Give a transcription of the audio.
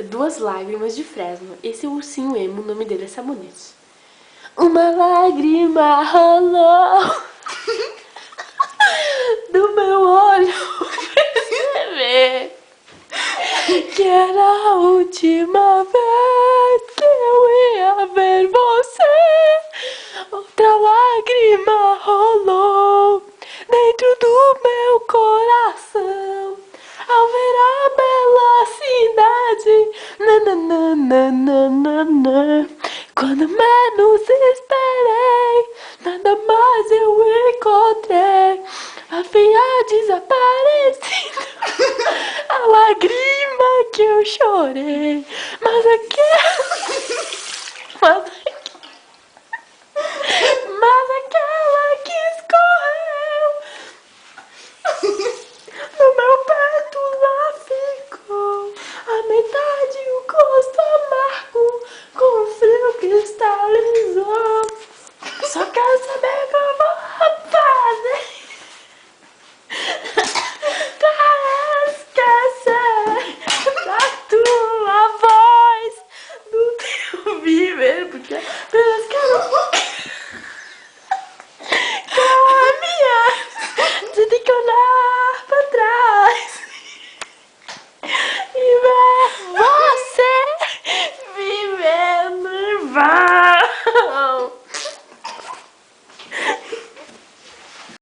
Duas lágrimas de Fresno. Esse é o ursinho emo, o nome dele é Sabonete. Uma lágrima rolou do meu olho perceber que era a última vez que eu ia ver você. Outra lágrima rolou dentro do meu coração ao ver a bela cidade. Nananana. Quando menos esperei, nada mais eu encontrei. Havia desaparecido a lágrima que eu chorei. Mas aquela que escorreu no meu peito lá ficou. A metade o gosto amargo com o frio cristalizou. Só quero saber como fazer pra esquecer da tua voz, do teu viver, porque